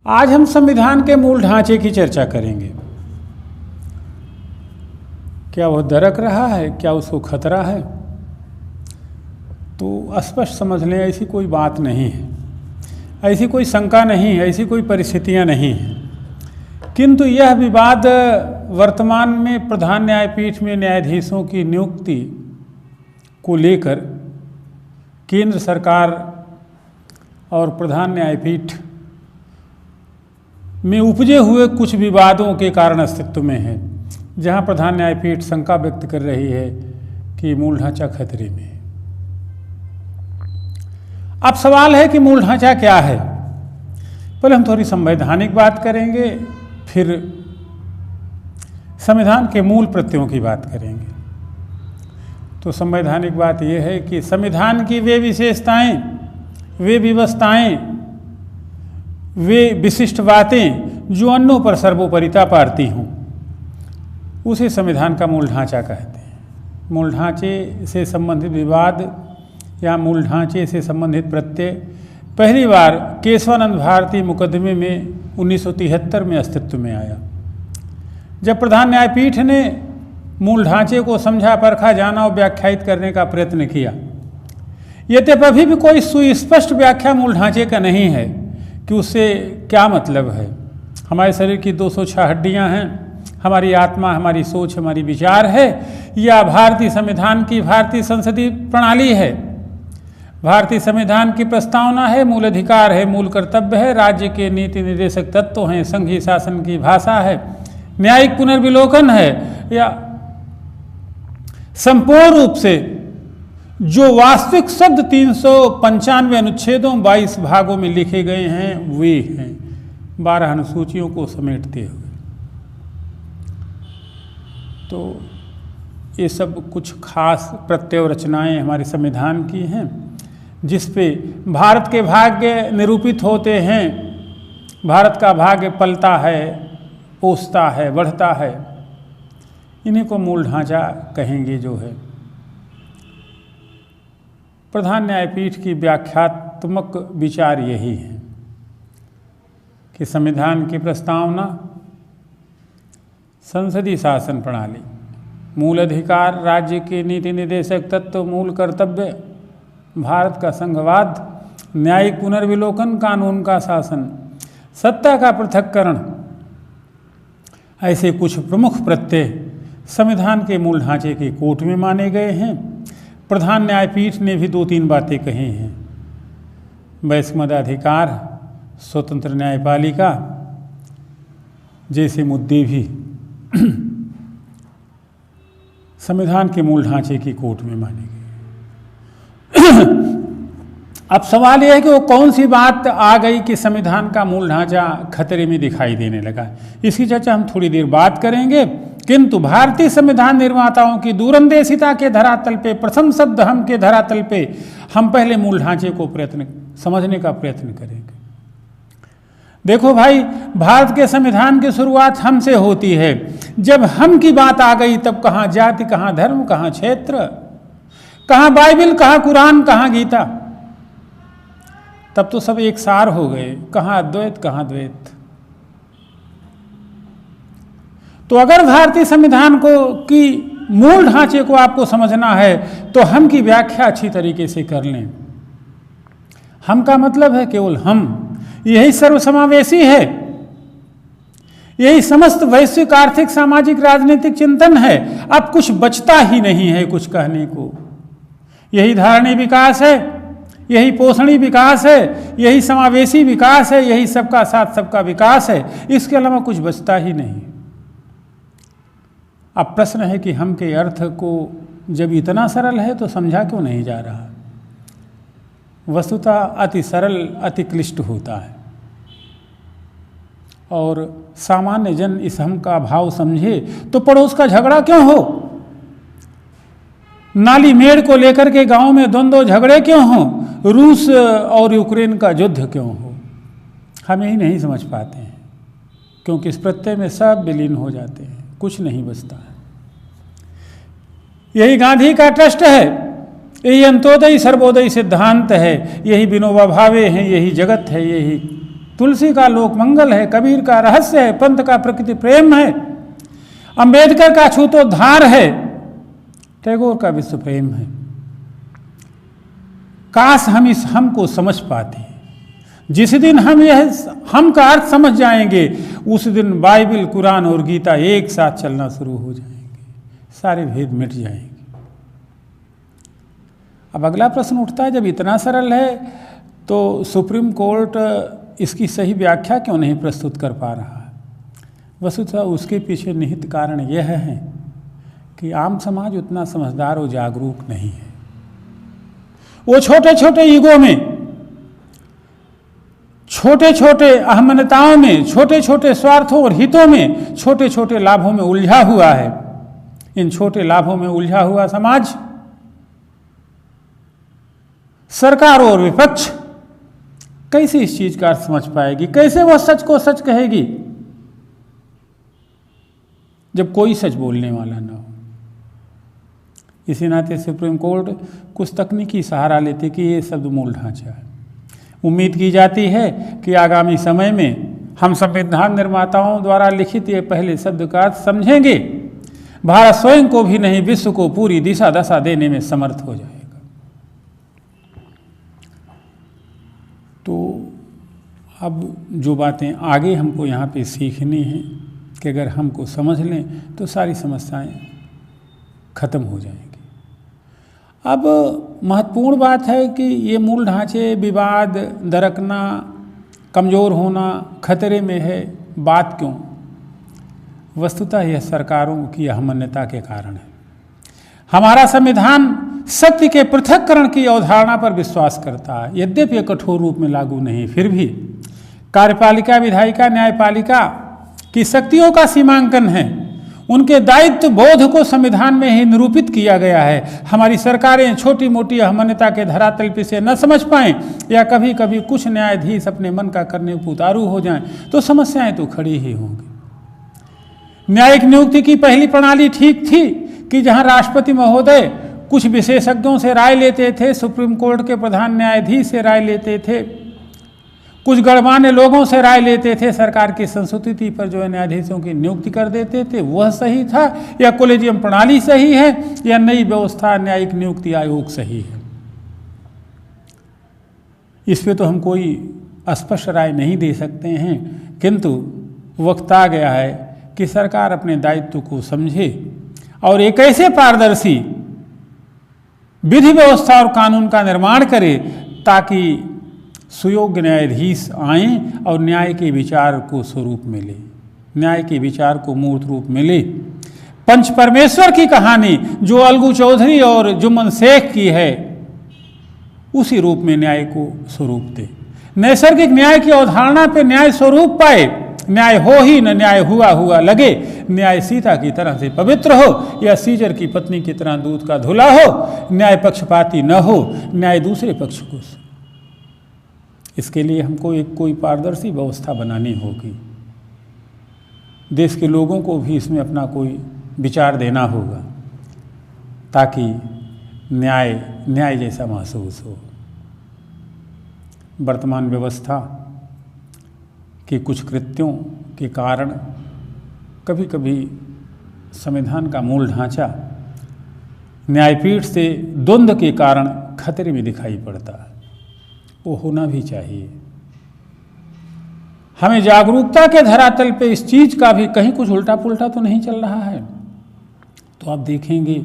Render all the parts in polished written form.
आज हम संविधान के मूल ढांचे की चर्चा करेंगे। क्या वह दरक रहा है, क्या उसको खतरा है? तो स्पष्ट समझ लें, ऐसी कोई बात नहीं है, ऐसी कोई शंका नहीं है, ऐसी कोई परिस्थितियां नहीं हैं। किंतु यह विवाद वर्तमान में प्रधान न्यायपीठ में न्यायाधीशों की नियुक्ति को लेकर केंद्र सरकार और प्रधान न्यायपीठ में उपजे हुए कुछ विवादों के कारण अस्तित्व में है, जहां प्रधान न्यायपीठ शंका व्यक्त कर रही है कि मूल ढांचा खतरे में है। अब सवाल है कि मूल ढांचा क्या है। पहले हम थोड़ी संवैधानिक बात करेंगे, फिर संविधान के मूल प्रत्ययों की बात करेंगे। तो संवैधानिक बात यह है कि संविधान की वे विशेषताएं, वे व्यवस्थाएं, वे विशिष्ट बातें जो अन्यों पर सर्वोपरिता पाती हों, उसे संविधान का मूल ढांचा कहते हैं। मूल ढांचे से संबंधित विवाद या मूल ढांचे से संबंधित प्रत्यय पहली बार केशवानंद भारती मुकदमे में 1973 में अस्तित्व में आया, जब प्रधान न्यायपीठ ने मूल ढांचे को समझा, परखा, जाना और व्याख्यायित करने का प्रयत्न किया। यद्यपि अभी भी कोई सुस्पष्ट व्याख्या मूल ढांचे का नहीं है कि उससे क्या मतलब है। हमारे शरीर की 206 हड्डियां हैं, हमारी आत्मा, हमारी सोच, हमारी विचार है, या भारतीय संविधान की भारतीय संसदीय प्रणाली है। भारतीय संविधान की प्रस्तावना है, मूल अधिकार है, मूल कर्तव्य है, राज्य के नीति निर्देशक तत्व हैं, संघीय शासन की भाषा है, न्यायिक पुनर्विलोकन है, या संपूर्ण रूप से जो वास्तविक शब्द 395 अनुच्छेदों 22 भागों में लिखे गए हैं वे हैं, 12 अनुसूचियों को समेटते हुए। तो ये सब कुछ खास प्रत्यय रचनाएं हमारे संविधान की हैं, जिस पे भारत के भाग्य निरूपित होते हैं। भारत का भाग्य पलता है, पोसता है, बढ़ता है। इन्हीं को मूल ढांचा कहेंगे। जो है प्रधान न्यायपीठ की व्याख्यात्मक विचार यही है कि संविधान की प्रस्तावना, संसदीय शासन प्रणाली, मूल अधिकार, राज्य के नीति निर्देशक तत्व, मूल कर्तव्य, भारत का संघवाद, न्यायिक पुनर्विलोकन, कानून का शासन, सत्ता का पृथक्करण, ऐसे कुछ प्रमुख प्रत्यय संविधान के मूल ढांचे के कोट में माने गए हैं। प्रधान न्यायपीठ ने भी 2-3 बातें कही हैं। वैश्विक मताधिकार, स्वतंत्र न्यायपालिका जैसे मुद्दे भी संविधान के मूल ढांचे की कोट में माने गए। अब सवाल यह है कि वो कौन सी बात आ गई कि संविधान का मूल ढांचा खतरे में दिखाई देने लगा। इसकी चर्चा हम थोड़ी देर बाद करेंगे। किंतु भारतीय संविधान निर्माताओं की दूरंदेशिता के धरातल पे, प्रथम शब्द हम के धरातल पे, हम पहले मूल ढांचे को समझने का प्रयत्न करेंगे। देखो भाई, भारत के संविधान की शुरुआत हम से होती है। जब हम की बात आ गई तब कहाँ जाति, कहाँ धर्म, कहाँ क्षेत्र, कहाँ बाइबिल, कहाँ कुरान, कहाँ गीता, तब तो सब एक सार हो गए। कहाँ अद्वैत, कहाँ द्वैत। तो अगर भारतीय संविधान को की मूल ढांचे को आपको समझना है तो हम की व्याख्या अच्छी तरीके से कर लें। हम का मतलब है केवल हम। यही सर्वसमावेशी है, यही समस्त वैश्विक, आर्थिक, सामाजिक, राजनीतिक चिंतन है। अब कुछ बचता ही नहीं है कुछ कहने को। यही धारणी विकास है, यही पोषणी विकास है, यही समावेशी विकास है, यही सबका साथ सबका विकास है। इसके अलावा कुछ बचता ही नहीं। अब प्रश्न है कि हम के अर्थ को जब इतना सरल है तो समझा क्यों नहीं जा रहा। वस्तुतः अति सरल अति क्लिष्ट होता है, और सामान्य जन इस हम का भाव समझे तो पड़ोस का झगड़ा क्यों हो, नाली मेड़ को लेकर के गांव में द्वंद्व झगड़े क्यों हो, रूस और यूक्रेन का युद्ध क्यों हो। हम यही नहीं समझ पाते हैं, क्योंकि इस प्रत्यय में सब विलीन हो जाते हैं, कुछ नहीं बचता है। यही गांधी का ट्रस्ट है, यही अंत्योदय सर्वोदय सिद्धांत है, यही विनोबा भावे हैं, यही जगत है, यही तुलसी का लोक मंगल है, कबीर का रहस्य है, पंत का प्रकृति प्रेम है, अंबेडकर का छूतोद्धार है, टैगोर का विश्व प्रेम है। काश हम इस हम को समझ पाते। जिस दिन हम का अर्थ समझ जाएंगे, उस दिन बाइबिल, कुरान और गीता एक साथ चलना शुरू हो जाएंगे, सारे भेद मिट जाएंगे। अब अगला प्रश्न उठता है, जब इतना सरल है तो सुप्रीम कोर्ट इसकी सही व्याख्या क्यों नहीं प्रस्तुत कर पा रहा है? वस्तुतः उसके पीछे निहित कारण यह है कि आम समाज उतना समझदार और जागरूक नहीं है। वो छोटे छोटे ईगो में, छोटे छोटे अहमनताओं में, छोटे छोटे स्वार्थों और हितों में, छोटे छोटे लाभों में उलझा हुआ है। इन छोटे लाभों में उलझा हुआ समाज, सरकार और विपक्ष कैसे इस चीज का अर्थ समझ पाएगी? कैसे वह सच को सच कहेगी जब कोई सच बोलने वाला ना हो? इसी नाते सुप्रीम कोर्ट कुछ तकनीकी सहारा लेते कि ये शब्द मूल ढांचा है। उम्मीद की जाती है कि आगामी समय में हम संविधान निर्माताओं द्वारा लिखित ये पहले शब्द का अर्थ समझेंगे। भारत स्वयं को भी नहीं, विश्व को पूरी दिशा दशा देने में समर्थ हो जाएगा। तो अब जो बातें आगे हमको यहाँ पे सीखनी हैं कि अगर हमको समझ लें तो सारी समस्याएं खत्म हो जाएंगी। अब महत्वपूर्ण बात है कि ये मूल ढांचे, विवाद, दरकना, कमज़ोर होना खतरे में है। बात क्यों? वस्तुतः यह सरकारों की अहमन्यता के कारण है। हमारा संविधान सत्य के पृथक्करण की अवधारणा पर विश्वास करता है, यद्यपि यह कठोर रूप में लागू नहीं, फिर भी कार्यपालिका, विधायिका, न्यायपालिका की शक्तियों का सीमांकन है। उनके दायित्व बोध को संविधान में ही निरूपित किया गया है। हमारी सरकारें छोटी मोटी अहमन्यता के धरातल पे से न समझ पाएं या कभी कभी कुछ न्यायाधीश अपने मन का करने को उतारू हो जाएं तो समस्याएं तो खड़ी ही होंगी। न्यायिक नियुक्ति की पहली प्रणाली ठीक थी कि जहां राष्ट्रपति महोदय कुछ विशेषज्ञों से राय लेते थे, सुप्रीम कोर्ट के प्रधान न्यायाधीश से राय लेते थे, कुछ गणमान्य लोगों से राय लेते थे, सरकार की संस्तुति पर जो है न्यायाधीशों की नियुक्ति कर देते थे, वह सही था या कॉलेजियम प्रणाली सही है या नई व्यवस्था न्यायिक नियुक्ति आयोग सही है? इस पे तो हम कोई स्पष्ट राय नहीं दे सकते हैं, किंतु वक्त आ गया है कि सरकार अपने दायित्व को समझे और एक ऐसे पारदर्शी विधि व्यवस्था और कानून का निर्माण करे ताकि सुयोग्य न्यायाधीश आएं और न्याय के विचार को स्वरूप मिले, न्याय के विचार को मूर्त रूप मिले। पंच परमेश्वर की कहानी जो अलगू चौधरी और जुम्मन शेख की है, उसी रूप में न्याय को स्वरूप दे। नैसर्गिक न्याय की अवधारणा पे न्याय स्वरूप पाए। न्याय हो ही न न्याय हुआ हुआ लगे। न्याय सीता की तरह से पवित्र हो या सीजर की पत्नी की तरह दूध का धुला हो। न्याय पक्षपाती न हो, न्याय दूसरे पक्ष को। इसके लिए हमको एक कोई पारदर्शी व्यवस्था बनानी होगी। देश के लोगों को भी इसमें अपना कोई विचार देना होगा ताकि न्याय जैसा महसूस हो। वर्तमान व्यवस्था के कुछ कृत्यों के कारण कभी कभी संविधान का मूल ढांचा न्यायपीठ से द्वंद्व के कारण खतरे में दिखाई पड़ता है। वो होना भी चाहिए। हमें जागरूकता के धरातल पे इस चीज का भी कहीं कुछ उल्टा पुल्टा तो नहीं चल रहा है। तो आप देखेंगे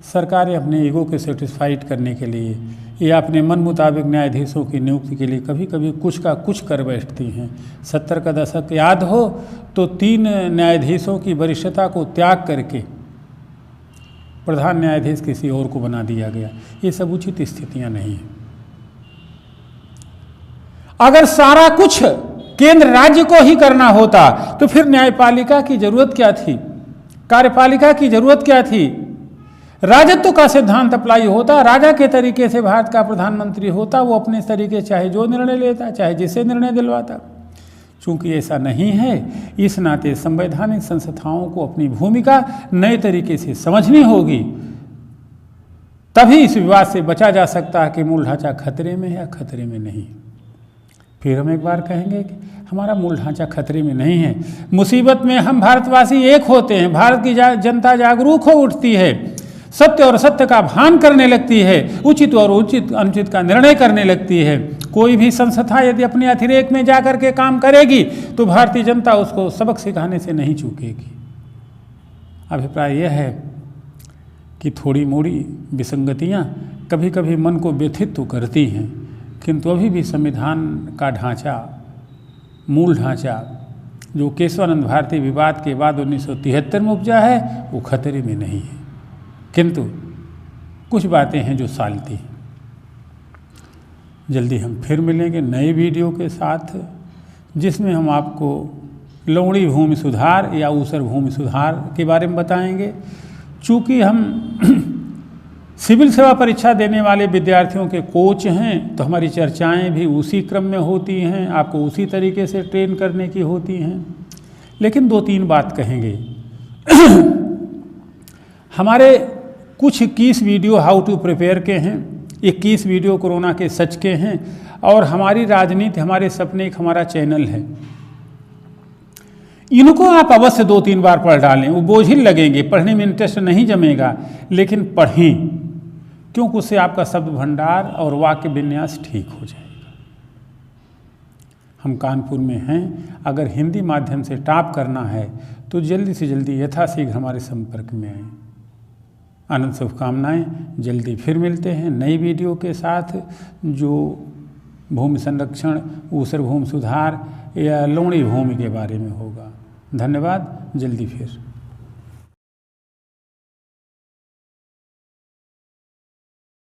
सरकारें अपने ईगो को सेटिस्फाइड करने के लिए या अपने मन मुताबिक न्यायाधीशों की नियुक्ति के लिए कभी कभी कुछ का कुछ कर बैठती हैं। 70 का दशक याद हो तो 3 न्यायाधीशों की वरिष्ठता को त्याग करके प्रधान न्यायाधीश किसी और को बना दिया गया। ये सब उचित स्थितियां नहीं हैं। अगर सारा कुछ केंद्र राज्य को ही करना होता तो फिर न्यायपालिका की जरूरत क्या थी, कार्यपालिका की जरूरत क्या थी? राजत्व का सिद्धांत अप्लाई होता, राजा के तरीके से भारत का प्रधानमंत्री होता, वो अपने तरीके चाहे जो निर्णय लेता, चाहे जिसे निर्णय दिलवाता। चूंकि ऐसा नहीं है, इस नाते संवैधानिक संस्थाओं को अपनी भूमिका नए तरीके से समझनी होगी, तभी इस विवाद से बचा जा सकता है कि मूल ढांचा खतरे में है या खतरे में नहीं। फिर हम एक बार कहेंगे कि हमारा मूल ढांचा खतरे में नहीं है। मुसीबत में हम भारतवासी एक होते हैं, भारत की जनता जागरूक हो उठती है, सत्य और सत्य का भान करने लगती है, उचित और उचित अनुचित का निर्णय करने लगती है। कोई भी संस्था यदि अपने अतिरेक में जाकर के काम करेगी तो भारतीय जनता उसको सबक सिखाने से नहीं चूकेगी। अभिप्राय यह है कि थोड़ी मोड़ी विसंगतियाँ कभी कभी मन को व्यथित तो करती हैं, किंतु अभी भी संविधान का ढांचा, मूल ढांचा जो केशवानंद भारती विवाद के बाद 1973 में उपजा है वो खतरे में नहीं है। किंतु कुछ बातें हैं जो सालती हैं। जल्दी हम फिर मिलेंगे नए वीडियो के साथ, जिसमें हम आपको लवणी भूमि सुधार या ऊसर भूमि सुधार के बारे में बताएंगे। चूँकि हम सिविल सेवा परीक्षा देने वाले विद्यार्थियों के कोच हैं, तो हमारी चर्चाएं भी उसी क्रम में होती हैं, आपको उसी तरीके से ट्रेन करने की होती हैं। लेकिन 2-3 बात कहेंगे। हमारे कुछ 21 वीडियो हाउ टू प्रिपेयर के हैं, 21 वीडियो कोरोना के सच के हैं, और हमारी राजनीति हमारे सपने एक हमारा चैनल है। इनको आप अवश्य 2-3 बार पढ़ डालें। वो बोझिल लगेंगे, पढ़ने में इंटरेस्ट नहीं जमेगा, लेकिन पढ़ें, क्योंकि उससे आपका शब्द भंडार और वाक्य विन्यास ठीक हो जाएगा। हम कानपुर में हैं, अगर हिंदी माध्यम से टॉप करना है तो जल्दी से जल्दी यथाशीघ्र हमारे संपर्क में आएँ। अनंत शुभकामनाएं। जल्दी फिर मिलते हैं नई वीडियो के साथ, जो भूमि संरक्षण, ऊसर भूमि सुधार या लवणी भूमि के बारे में होगा। धन्यवाद। जल्दी फिर।